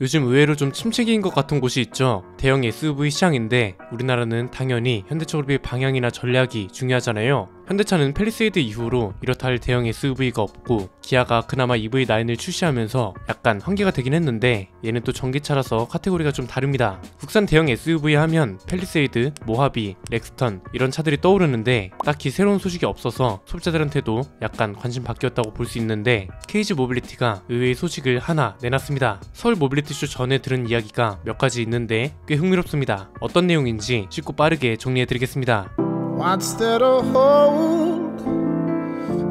요즘 의외로 좀 침체기인 것 같은 곳이 있죠. 대형 SUV 시장인데 우리나라는 당연히 현대차 그룹의 방향이나 전략이 중요하잖아요. 현대차는 팰리세이드 이후로 이렇다 할 대형 SUV가 없고 기아가 그나마 EV9을 출시하면서 약간 환기가 되긴 했는데 얘는 또 전기차라서 카테고리가 좀 다릅니다. 국산 대형 SUV 하면 팰리세이드, 모하비, 렉스턴 이런 차들이 떠오르는데 딱히 새로운 소식이 없어서 소비자들한테도 약간 관심 바뀌었다고 볼 수 있는데 KG 모빌리티가 의외의 소식을 하나 내놨습니다. 서울 모빌리티쇼 전에 들은 이야기가 몇 가지 있는데 꽤 흥미롭습니다. 어떤 내용인지 쉽고 빠르게 정리해드리겠습니다. What's there to hold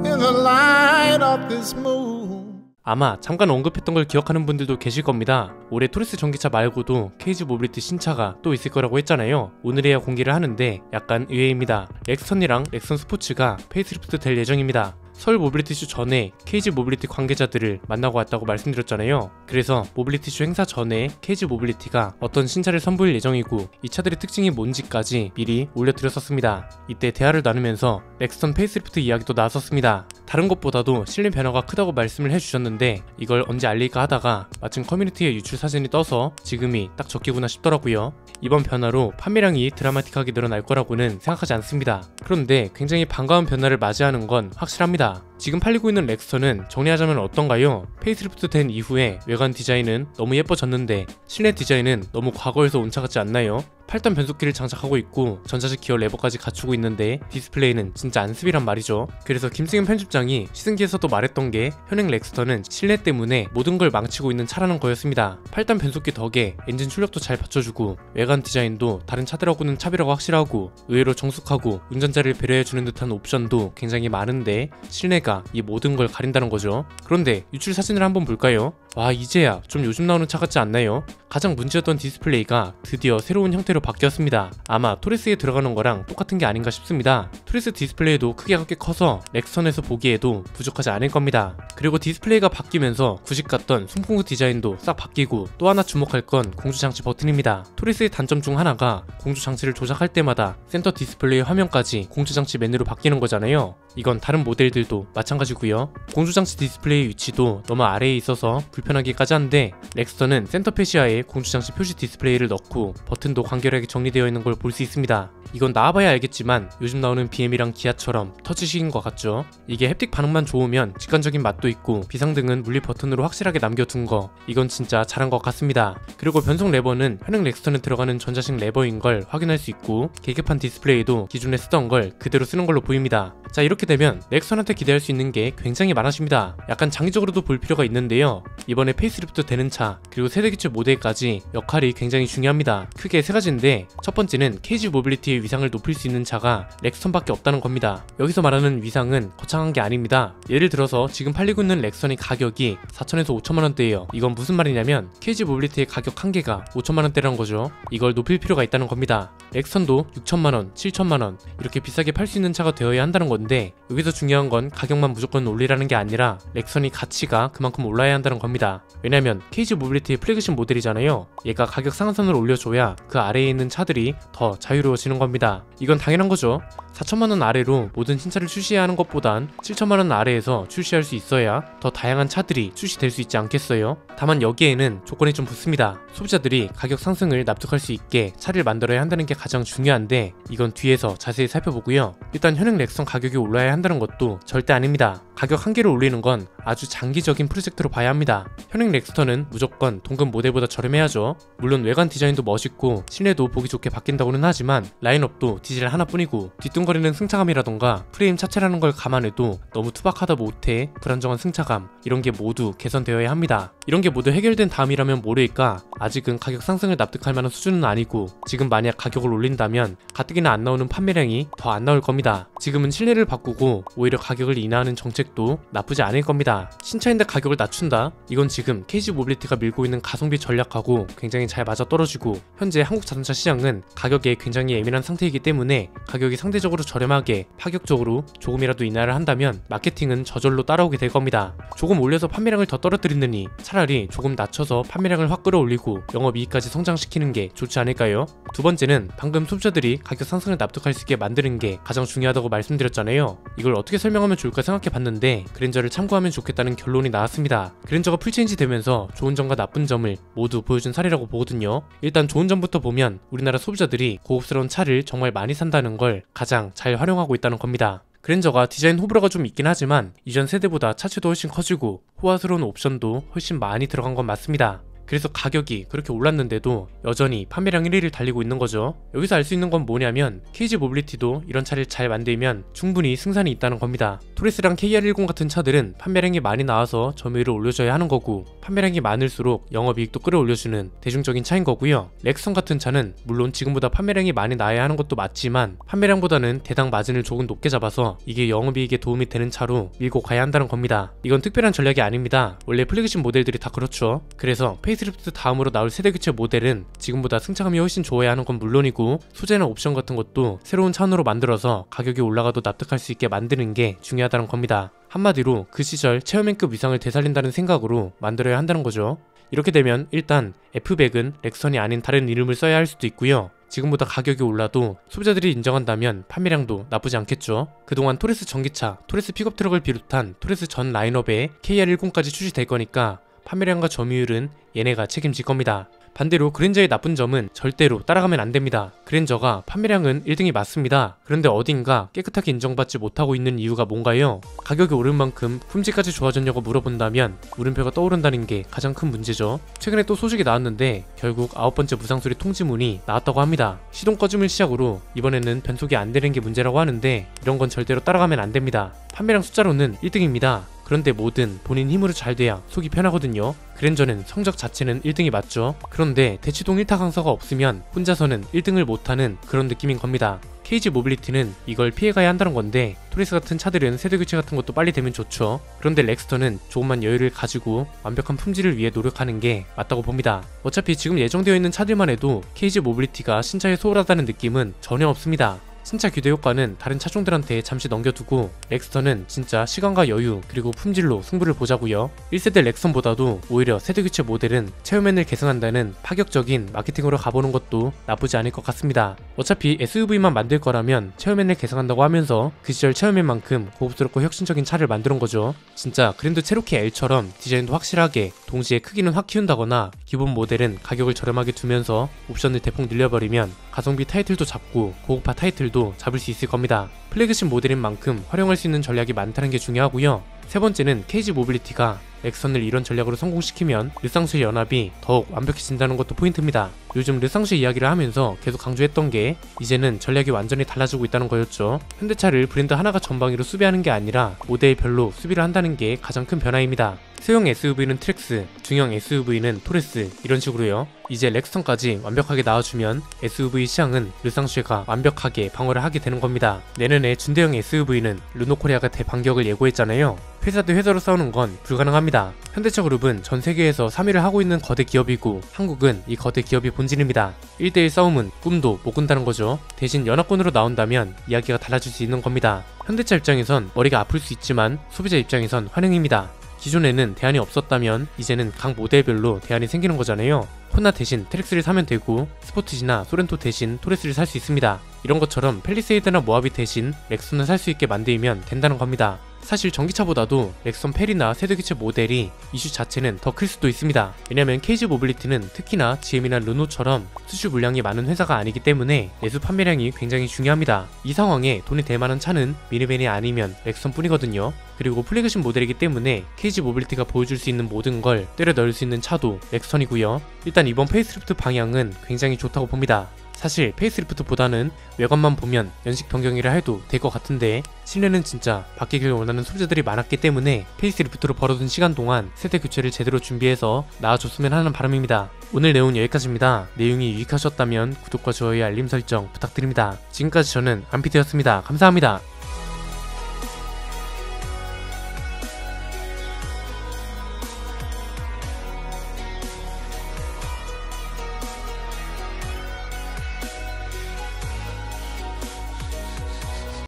in the light of this moon? 아마 잠깐 언급했던 걸 기억하는 분들도 계실 겁니다. 올해 토레스 전기차 말고도 KG 모빌리티 신차가 또 있을 거라고 했잖아요. 오늘에야 공개를 하는데 약간 의외입니다. 렉스턴이랑 렉선 스포츠가 페이스리프트 될 예정입니다. 서울 모빌리티쇼 전에 KG 모빌리티 관계자들을 만나고 왔다고 말씀드렸잖아요. 그래서 모빌리티쇼 행사 전에 KG 모빌리티가 어떤 신차를 선보일 예정이고 이 차들의 특징이 뭔지까지 미리 올려드렸었습니다. 이때 대화를 나누면서 렉스턴 페이스리프트 이야기도 나왔었습니다. 다른 것보다도 실내 변화가 크다고 말씀을 해주셨는데 이걸 언제 알릴까 하다가 마침 커뮤니티에 유출 사진이 떠서 지금이 딱 적기구나 싶더라고요. 이번 변화로 판매량이 드라마틱하게 늘어날 거라고는 생각하지 않습니다. 그런데 굉장히 반가운 변화를 맞이하는 건 확실합니다. 지금 팔리고 있는 렉스턴은 정리하자면 어떤가요? 페이스리프트 된 이후에 외관 디자인은 너무 예뻐졌는데 실내 디자인은 너무 과거에서 온 차 같지 않나요? 8단 변속기를 장착하고 있고 전자식 기어 레버까지 갖추고 있는데 디스플레이는 진짜 안습이란 말이죠. 그래서 김승현 편집장이 시승기에서도 말했던 게 현행 렉스턴은 실내 때문에 모든 걸 망치고 있는 차라는 거였습니다. 8단 변속기 덕에 엔진 출력도 잘 받쳐주고 외관 디자인도 다른 차들하고는 차별화가 확실하고 의외로 정숙하고 운전자를 배려해주는 듯한 옵션도 굉장히 많은데 실내가 이 모든 걸 가린다는 거죠. 그런데 유출 사진을 한번 볼까요? 와, 이제야 좀 요즘 나오는 차 같지 않나요? 가장 문제였던 디스플레이가 드디어 새로운 형태로 바뀌었습니다. 아마 토레스에 들어가는 거랑 똑같은 게 아닌가 싶습니다. 토레스 디스플레이도 크기가 꽤 커서 렉선에서 보기에도 부족하지 않을 겁니다. 그리고 디스플레이가 바뀌면서 구식 같던 송풍구 디자인도 싹 바뀌고 또 하나 주목할 건 공조장치 버튼입니다. 토레스의 단점 중 하나가 공조장치를 조작할 때마다 센터 디스플레이 화면까지 공조장치 메뉴로 바뀌는 거잖아요. 이건 다른 모델들도 마찬가지고요. 공조장치 디스플레이 위치도 너무 아래에 있어서 불편하기까지 한데 렉스턴은 센터 패시아에 공조장치 표시 디스플레이를 넣고 버튼도 간결하게 정리되어 있는 걸 볼 수 있습니다. 이건 나와봐야 알겠지만 요즘 나오는 BM이랑 기아처럼 터치식인 것 같죠? 이게 햅틱 반응만 좋으면 직관적인 맛도 있고 비상등은 물리 버튼으로 확실하게 남겨둔 거, 이건 진짜 잘한 것 같습니다. 그리고 변속 레버는 현행 렉스턴에 들어가는 전자식 레버인 걸 확인할 수 있고 계기판 디스플레이도 기존에 쓰던 걸 그대로 쓰는 걸로 보입니다. 자, 이렇게 되면 렉스턴한테 기대할 수 있는 게 굉장히 많아집니다. 약간 장기적으로도 볼 필요가 있는데요. 이번에 페이스리프트 되는 차 그리고 세대교체 모델까지 역할이 굉장히 중요합니다. 크게 세 가지인데 첫 번째는 KG 모빌리티의 위상을 높일 수 있는 차가 렉스턴밖에 없다는 겁니다. 여기서 말하는 위상은 거창한 게 아닙니다. 예를 들어서 지금 팔리고 있는 렉선의 가격이 4천에서 5천만원대예요. 이건 무슨 말이냐면 KG 모빌리티의 가격 한계가 5천만원대라는 거죠. 이걸 높일 필요가 있다는 겁니다. 렉선도 6천만원, 7천만원 이렇게 비싸게 팔 수 있는 차가 되어야 한다는 건데 여기서 중요한 건 가격만 무조건 올리라는 게 아니라 렉선의 가치가 그만큼 올라야 한다는 겁니다. 왜냐면 KG 모빌리티의 플래그십 모델이잖아요. 얘가 가격 상한선을 올려줘야 그 아래에 있는 차들이 더 자유로워지는 겁니다. 이건 당연한 거죠. 4천만원 아래로 모든 신차를 출시해야 하는 것보단 7천만원 아래에서 출시할 수 있어야 더 다양한 차들이 출시될 수 있지 않겠어요? 다만 여기에는 조건이 좀 붙습니다. 소비자들이 가격 상승을 납득할 수 있게 차를 만들어야 한다는 게 가장 중요한데 이건 뒤에서 자세히 살펴보고요. 일단 현행 렉선 가격이 올라야 한다는 것도 절대 아닙니다. 가격 한계를 올리는 건 아주 장기적인 프로젝트로 봐야 합니다. 현행 렉스턴은 무조건 동급 모델보다 저렴해야죠. 물론 외관 디자인도 멋있고 실내도 보기 좋게 바뀐다고는 하지만 라인업도 디젤 하나뿐이고 뒤뚱거리는 승차감이라던가 프레임 차체라는 걸 감안해도 너무 투박하다 못해 불안정한 승차감 이런 게 모두 개선되어야 합니다. 이런 게 모두 해결된 다음이라면 모를까 아직은 가격 상승을 납득할 만한 수준은 아니고 지금 만약 가격을 올린다면 가뜩이나 안 나오는 판매량이 더 안 나올 겁니다. 지금은 실내를 바꾸고 오히려 가격을 인하하는 정책도 나쁘지 않을 겁니다. 신차인데 가격을 낮춘다? 이건 지금 KG 모빌리티가 밀고 있는 가성비 전략하고 굉장히 잘 맞아떨어지고 현재 한국 자동차 시장은 가격에 굉장히 예민한 상태이기 때문에 가격이 상대적으로 저렴하게 파격적으로 조금이라도 인하를 한다면 마케팅은 저절로 따라오게 될 겁니다. 조금 올려서 판매량을 더 떨어뜨리느니 차라리 조금 낮춰서 판매량을 확 끌어올리고 그리고 영업이익까지 성장시키는 게 좋지 않을까요? 두 번째는 방금 소비자들이 가격 상승을 납득할 수 있게 만드는 게 가장 중요하다고 말씀드렸잖아요. 이걸 어떻게 설명하면 좋을까 생각해봤는데 그랜저를 참고하면 좋겠다는 결론이 나왔습니다. 그랜저가 풀체인지 되면서 좋은 점과 나쁜 점을 모두 보여준 사례라고 보거든요. 일단 좋은 점부터 보면 우리나라 소비자들이 고급스러운 차를 정말 많이 산다는 걸 가장 잘 활용하고 있다는 겁니다. 그랜저가 디자인 호불호가 좀 있긴 하지만 이전 세대보다 차체도 훨씬 커지고 호화스러운 옵션도 훨씬 많이 들어간 건 맞습니다. 그래서 가격이 그렇게 올랐는데도 여전히 판매량 1위를 달리고 있는 거죠. 여기서 알 수 있는 건 뭐냐면 KG 모빌리티도 이런 차를 잘 만들면 충분히 승산이 있다는 겁니다. 토레스랑 KR10 같은 차들은 판매량이 많이 나와서 점유율을 올려줘야 하는 거고 판매량이 많을수록 영업이익도 끌어올려주는 대중적인 차인 거고요. 렉선 같은 차는 물론 지금보다 판매량이 많이 나야 하는 것도 맞지만 판매량보다는 대당 마진을 조금 높게 잡아서 이게 영업이익에 도움이 되는 차로 밀고 가야 한다는 겁니다. 이건 특별한 전략이 아닙니다. 원래 플래그십 모델들이 다 그렇죠. 그래서 페이스리프트 다음으로 나올 세대교체 모델은 지금보다 승차감이 훨씬 좋아야 하는 건 물론이고 소재나 옵션 같은 것도 새로운 차원으로 만들어서 가격이 올라가도 납득할 수 있게 만드는 게 중요하다는 겁니다. 한마디로 그 시절 체어맨급 위상을 되살린다는 생각으로 만들어야 한다는 거죠. 이렇게 되면 일단 F백은 렉선이 아닌 다른 이름을 써야 할 수도 있고요. 지금보다 가격이 올라도 소비자들이 인정한다면 판매량도 나쁘지 않겠죠. 그동안 토레스 전기차, 토레스 픽업 트럭을 비롯한 토레스 전 라인업에 KR10까지 출시될 거니까 판매량과 점유율은 얘네가 책임질 겁니다. 반대로 그랜저의 나쁜 점은 절대로 따라가면 안 됩니다. 그랜저가 판매량은 1등이 맞습니다. 그런데 어딘가 깨끗하게 인정받지 못하고 있는 이유가 뭔가요? 가격이 오른 만큼 품질까지 좋아졌냐고 물어본다면 물음표가 떠오른다는 게 가장 큰 문제죠. 최근에 또 소식이 나왔는데 결국 9번째 무상수리 통지문이 나왔다고 합니다. 시동 꺼짐을 시작으로 이번에는 변속이 안 되는 게 문제라고 하는데 이런 건 절대로 따라가면 안 됩니다. 판매량 숫자로는 1등입니다. 그런데 뭐든 본인 힘으로 잘 돼야 속이 편하거든요. 그랜저는 성적 자체는 1등이 맞죠. 그런데 대치동 1타 강사가 없으면 혼자서는 1등을 못하는 그런 느낌인 겁니다. KG 모빌리티는 이걸 피해가야 한다는 건데 토레스 같은 차들은 세대 교체 같은 것도 빨리 되면 좋죠. 그런데 렉스터는 조금만 여유를 가지고 완벽한 품질을 위해 노력하는 게 맞다고 봅니다. 어차피 지금 예정되어 있는 차들만 해도 KG 모빌리티가 신차에 소홀하다는 느낌은 전혀 없습니다. 신차 규대 효과는 다른 차종들한테 잠시 넘겨두고 렉스턴은 진짜 시간과 여유 그리고 품질로 승부를 보자고요. 1세대 렉선보다도 오히려 세대교체 모델은 체어맨을 계승한다는 파격적인 마케팅으로 가보는 것도 나쁘지 않을 것 같습니다. 어차피 SUV만 만들 거라면 체어맨을 계승한다고 하면서 그 시절 체어맨만큼 고급스럽고 혁신적인 차를 만드는 거죠. 진짜 그랜드 체로키 L처럼 디자인도 확실하게 동시에 크기는 확 키운다거나 기본 모델은 가격을 저렴하게 두면서 옵션을 대폭 늘려버리면 가성비 타이틀도 잡고 고급화 타이틀도 잡을 수 있을 겁니다. 플래그십 모델인 만큼 활용할 수 있는 전략이 많다는 게 중요하고요. 세 번째는 KG 모빌리티가 렉선을 이런 전략으로 성공시키면 르상슈의 연합이 더욱 완벽해진다는 것도 포인트입니다. 요즘 르상슈 이야기를 하면서 계속 강조했던 게 이제는 전략이 완전히 달라지고 있다는 거였죠. 현대차를 브랜드 하나가 전방위로 수비하는 게 아니라 모델별로 수비를 한다는 게 가장 큰 변화입니다. 소형 SUV는 트랙스, 중형 SUV는 토레스 이런 식으로요. 이제 렉스턴까지 완벽하게 나와주면 SUV 시장은 르상슈가 완벽하게 방어를 하게 되는 겁니다. 내년에 준대형 SUV는 르노코리아가 대반격을 예고했잖아요. 회사 대 회사로 싸우는 건 불가능합니다. 현대차 그룹은 전 세계에서 3위를 하고 있는 거대 기업이고 한국은 이 거대 기업이 본진입니다. 1대1 싸움은 꿈도 못 꾼다는 거죠. 대신 연합군으로 나온다면 이야기가 달라질 수 있는 겁니다. 현대차 입장에선 머리가 아플 수 있지만 소비자 입장에선 환영입니다. 기존에는 대안이 없었다면 이제는 각 모델별로 대안이 생기는 거잖아요. 호나 대신 트랙스를 사면 되고 스포티지나 소렌토 대신 토레스를 살 수 있습니다. 이런 것처럼 펠리세이드나 모하비 대신 렉선을 살 수 있게 만들면 된다는 겁니다. 사실 전기차보다도 렉선 페리나 세대교체 모델이 이슈 자체는 더 클 수도 있습니다. 왜냐면 KG 모빌리티는 특히나 GM이나 르노처럼 수출 물량이 많은 회사가 아니기 때문에 내수 판매량이 굉장히 중요합니다. 이 상황에 돈이 될 만한 차는 미니밴이 아니면 렉선 뿐이거든요. 그리고 플래그십 모델이기 때문에 KG 모빌리티가 보여줄 수 있는 모든 걸 때려 넣을 수 있는 차도 렉선이고요. 일단 이번 페이스리프트 방향은 굉장히 좋다고 봅니다. 사실 페이스리프트보다는 외관만 보면 연식 변경이라 해도 될 것 같은데 실내는 진짜 바뀌길 원하는 소비자들이 많았기 때문에 페이스리프트로 벌어둔 시간 동안 세대 교체를 제대로 준비해서 나와줬으면 하는 바람입니다. 오늘 내용은 여기까지입니다. 내용이 유익하셨다면 구독과 좋아요 알림 설정 부탁드립니다. 지금까지 저는 안피디였습니다. 감사합니다.